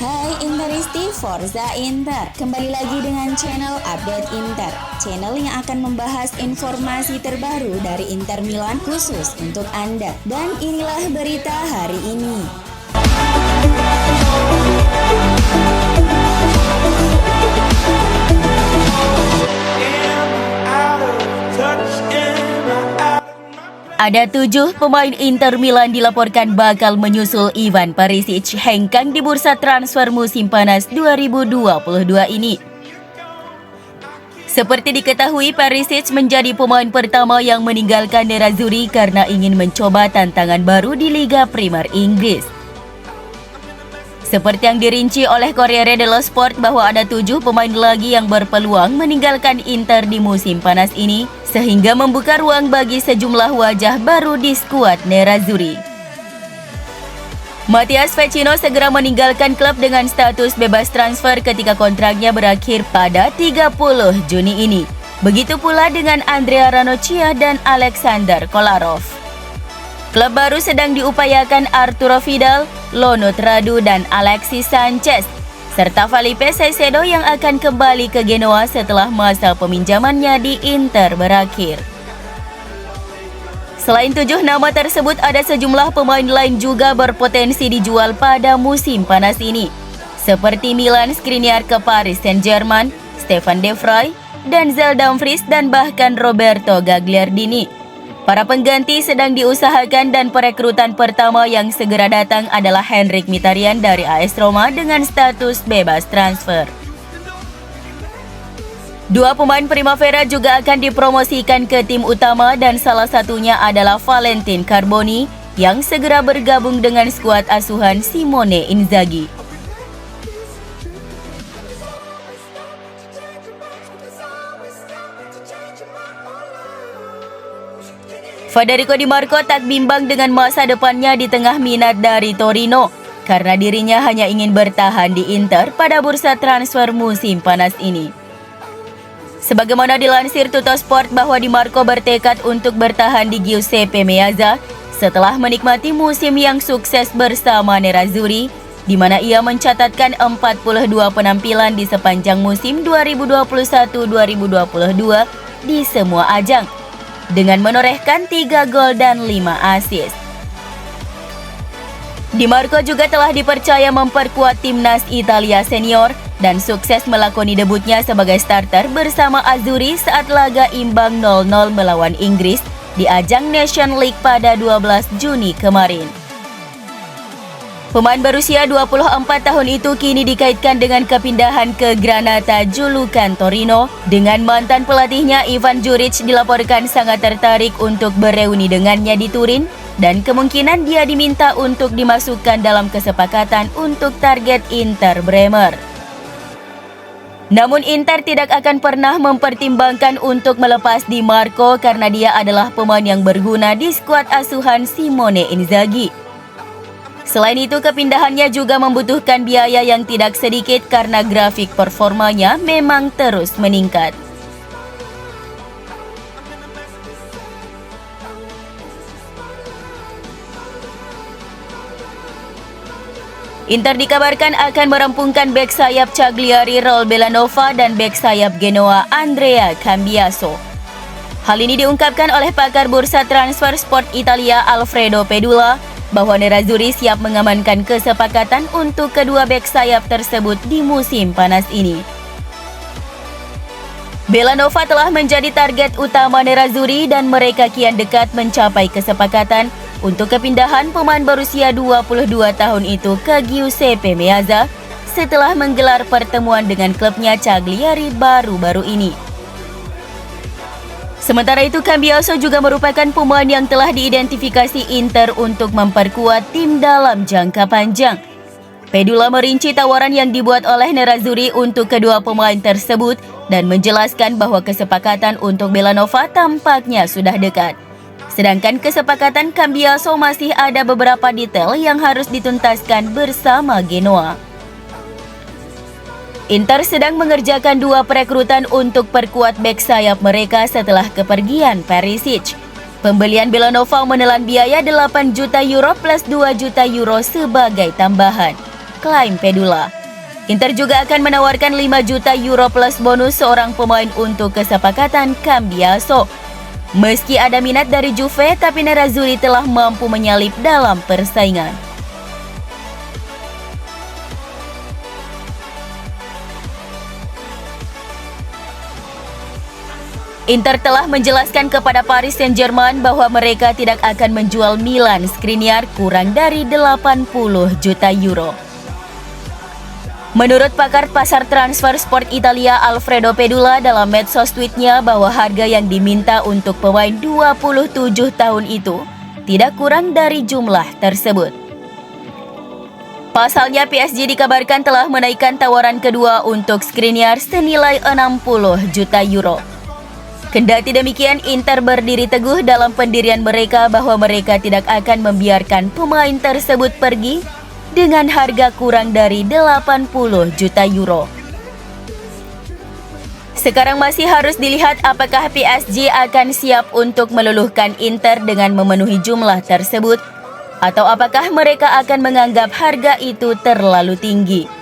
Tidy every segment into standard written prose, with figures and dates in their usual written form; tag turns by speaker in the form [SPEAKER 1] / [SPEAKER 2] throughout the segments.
[SPEAKER 1] Hai Interisti, Forza Inter. Kembali lagi dengan channel Update Inter, channel yang akan membahas informasi terbaru dari Inter Milan khusus untuk Anda. Dan inilah berita hari ini.
[SPEAKER 2] Ada 7 pemain Inter Milan dilaporkan bakal menyusul Ivan Perisic hengkang di bursa transfer musim panas 2022 ini. Seperti diketahui, Perisic menjadi pemain pertama yang meninggalkan Nerazzurri karena ingin mencoba tantangan baru di Liga Primer Inggris. Seperti yang dirinci oleh Corriere dello Sport bahwa ada 7 pemain lagi yang berpeluang meninggalkan Inter di musim panas ini, sehingga membuka ruang bagi sejumlah wajah baru di skuad Nerazzurri. Matthias Vecino segera meninggalkan klub dengan status bebas transfer ketika kontraknya berakhir pada 30 Juni ini. Begitu pula dengan Andrea Ranocchia dan Alexander Kolarov. Klub baru sedang diupayakan Arturo Vidal, Lonut Radu, dan Alexis Sanchez, serta Felipe Caicedo yang akan kembali ke Genoa setelah masa peminjamannya di Inter berakhir. Selain 7 nama tersebut, ada sejumlah pemain lain juga berpotensi dijual pada musim panas ini, seperti Milan Skriniar ke Paris Saint-Germain, Stefan De Vrij, Denzel Dumfries, dan bahkan Roberto Gagliardini. Para pengganti sedang diusahakan dan perekrutan pertama yang segera datang adalah Henrikh Mkhitaryan dari AS Roma dengan status bebas transfer. 2 pemain Primavera juga akan dipromosikan ke tim utama dan salah satunya adalah Valentin Carboni yang segera bergabung dengan skuad asuhan Simone Inzaghi. Federico Di Marco tak bimbang dengan masa depannya di tengah minat dari Torino, karena dirinya hanya ingin bertahan di Inter pada bursa transfer musim panas ini. Sebagaimana dilansir Tuttosport bahwa Di Marco bertekad untuk bertahan di Giuseppe Meazza setelah menikmati musim yang sukses bersama Nerazzurri, di mana ia mencatatkan 42 penampilan di sepanjang musim 2021-2022 di semua ajang, dengan menorehkan 3 gol dan 5 assist. Di Marco juga telah dipercaya memperkuat timnas Italia senior dan sukses melakoni debutnya sebagai starter bersama Azzurri saat laga imbang 0-0 melawan Inggris di ajang Nation League pada 12 Juni kemarin. Pemain berusia 24 tahun itu kini dikaitkan dengan kepindahan ke Granata julukan Torino, dengan mantan pelatihnya Ivan Juric dilaporkan sangat tertarik untuk bereuni dengannya di Turin, dan kemungkinan dia diminta untuk dimasukkan dalam kesepakatan untuk target Inter Bremer. Namun Inter tidak akan pernah mempertimbangkan untuk melepas Di Marco karena dia adalah pemain yang berguna di skuad asuhan Simone Inzaghi. Selain itu, kepindahannya juga membutuhkan biaya yang tidak sedikit karena grafik performanya memang terus meningkat. Inter dikabarkan akan merampungkan bek sayap Cagliari Raul Bellanova dan bek sayap Genoa Andrea Cambiaso. Hal ini diungkapkan oleh pakar bursa transfer sport Italia Alfredo Pedula, bahwa Nerazzurri siap mengamankan kesepakatan untuk kedua bek sayap tersebut di musim panas ini. Bellanova telah menjadi target utama Nerazzurri dan mereka kian dekat mencapai kesepakatan untuk kepindahan pemain berusia 22 tahun itu ke Giuseppe Meazza setelah menggelar pertemuan dengan klubnya Cagliari baru-baru ini. Sementara itu, Cambiaso juga merupakan pemain yang telah diidentifikasi Inter untuk memperkuat tim dalam jangka panjang. Pedula merinci tawaran yang dibuat oleh Nerazzurri untuk kedua pemain tersebut dan menjelaskan bahwa kesepakatan untuk Bellanova tampaknya sudah dekat. Sedangkan kesepakatan Cambiaso masih ada beberapa detail yang harus dituntaskan bersama Genoa. Inter sedang mengerjakan 2 perekrutan untuk perkuat bek sayap mereka setelah kepergian Perisic. Pembelian Bellanova menelan biaya 8 juta euro plus 2 juta euro sebagai tambahan. klaim Pedula. Inter juga akan menawarkan 5 juta euro plus bonus seorang pemain untuk kesepakatan Cambiaso. Meski ada minat dari Juve, tapi Nerazzurri telah mampu menyalip dalam persaingan. Inter telah menjelaskan kepada Paris Saint-Germain bahwa mereka tidak akan menjual Milan Skriniar kurang dari 80 juta euro. Menurut pakar pasar transfer sport Italia Alfredo Pedula dalam medsos tweetnya bahwa harga yang diminta untuk pemain 27 tahun itu tidak kurang dari jumlah tersebut. Pasalnya PSG dikabarkan telah menaikkan tawaran kedua untuk Skriniar senilai 60 juta euro. Kendati demikian, Inter berdiri teguh dalam pendirian mereka bahwa mereka tidak akan membiarkan pemain tersebut pergi dengan harga kurang dari 80 juta euro. Sekarang masih harus dilihat apakah PSG akan siap untuk meluluhkan Inter dengan memenuhi jumlah tersebut, atau apakah mereka akan menganggap harga itu terlalu tinggi.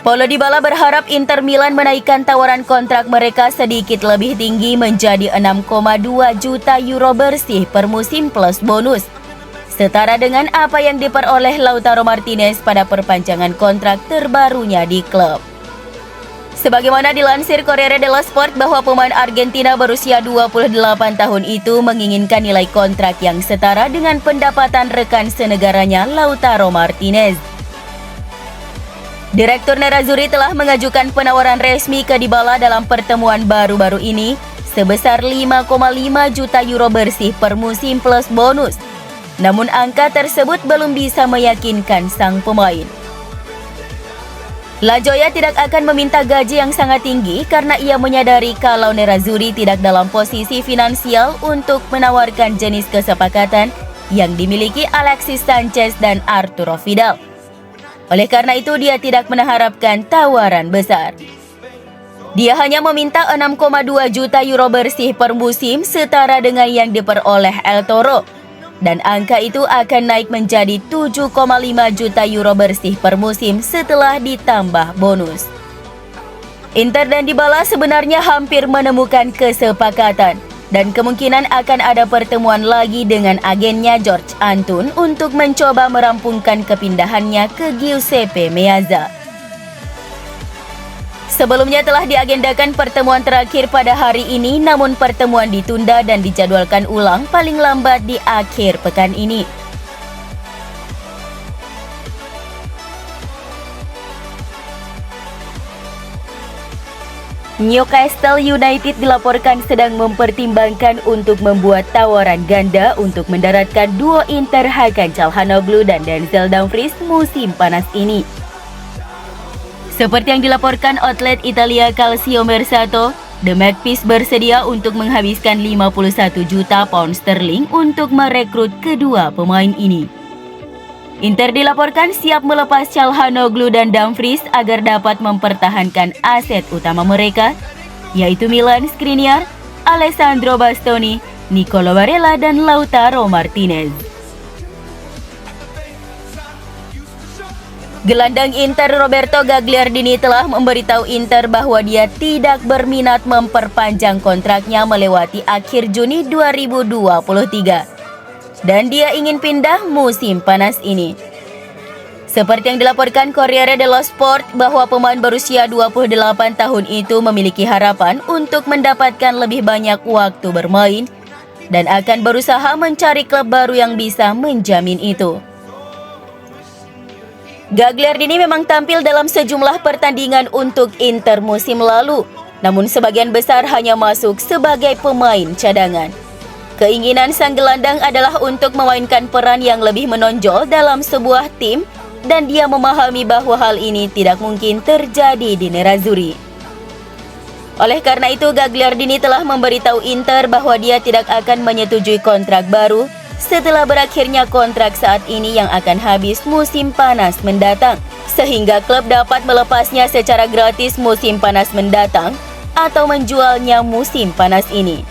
[SPEAKER 2] Paulo Dybala berharap Inter Milan menaikkan tawaran kontrak mereka sedikit lebih tinggi menjadi 6,2 juta euro bersih per musim plus bonus, setara dengan apa yang diperoleh Lautaro Martinez pada perpanjangan kontrak terbarunya di klub. Sebagaimana dilansir Corriere dello Sport bahwa pemain Argentina berusia 28 tahun itu menginginkan nilai kontrak yang setara dengan pendapatan rekan senegaranya Lautaro Martinez. Direktur Nerazzurri telah mengajukan penawaran resmi ke Dybala dalam pertemuan baru-baru ini sebesar 5,5 juta euro bersih per musim plus bonus. Namun angka tersebut belum bisa meyakinkan sang pemain. La Joya tidak akan meminta gaji yang sangat tinggi karena ia menyadari kalau Nerazzurri tidak dalam posisi finansial untuk menawarkan jenis kesepakatan yang dimiliki Alexis Sanchez dan Arturo Vidal. Oleh karena itu, dia tidak mengharapkan tawaran besar. Dia hanya meminta 6,2 juta euro bersih per musim setara dengan yang diperoleh El Toro. Dan angka itu akan naik menjadi 7,5 juta euro bersih per musim setelah ditambah bonus. Inter dan Dybala sebenarnya hampir menemukan kesepakatan. Dan kemungkinan akan ada pertemuan lagi dengan agennya George Antun untuk mencoba merampungkan kepindahannya ke Giuseppe Meazza. Sebelumnya telah diagendakan pertemuan terakhir pada hari ini, namun pertemuan ditunda dan dijadwalkan ulang paling lambat di akhir pekan ini. Newcastle United dilaporkan sedang mempertimbangkan untuk membuat tawaran ganda untuk mendaratkan duo Inter Hakan Calhanoglu dan Denzel Dumfries musim panas ini. Seperti yang dilaporkan outlet Italia Calcio Mercato, The Magpies bersedia untuk menghabiskan 51 juta pound sterling untuk merekrut kedua pemain ini. Inter dilaporkan siap melepas Calhanoglu dan Dumfries agar dapat mempertahankan aset utama mereka, yaitu Milan Skriniar, Alessandro Bastoni, Nicolo Barella, dan Lautaro Martinez. Gelandang Inter Roberto Gagliardini telah memberitahu Inter bahwa dia tidak berminat memperpanjang kontraknya melewati akhir Juni 2023. Dan dia ingin pindah musim panas ini. Seperti yang dilaporkan Corriere dello Sport bahwa pemain berusia 28 tahun itu memiliki harapan untuk mendapatkan lebih banyak waktu bermain dan akan berusaha mencari klub baru yang bisa menjamin itu. Gagliardini memang tampil dalam sejumlah pertandingan untuk Inter musim lalu, namun sebagian besar hanya masuk sebagai pemain cadangan. Keinginan sang gelandang adalah untuk memainkan peran yang lebih menonjol dalam sebuah tim dan dia memahami bahwa hal ini tidak mungkin terjadi di Nerazzurri. Oleh karena itu, Gagliardini telah memberitahu Inter bahwa dia tidak akan menyetujui kontrak baru setelah berakhirnya kontrak saat ini yang akan habis musim panas mendatang, sehingga klub dapat melepasnya secara gratis musim panas mendatang atau menjualnya musim panas ini.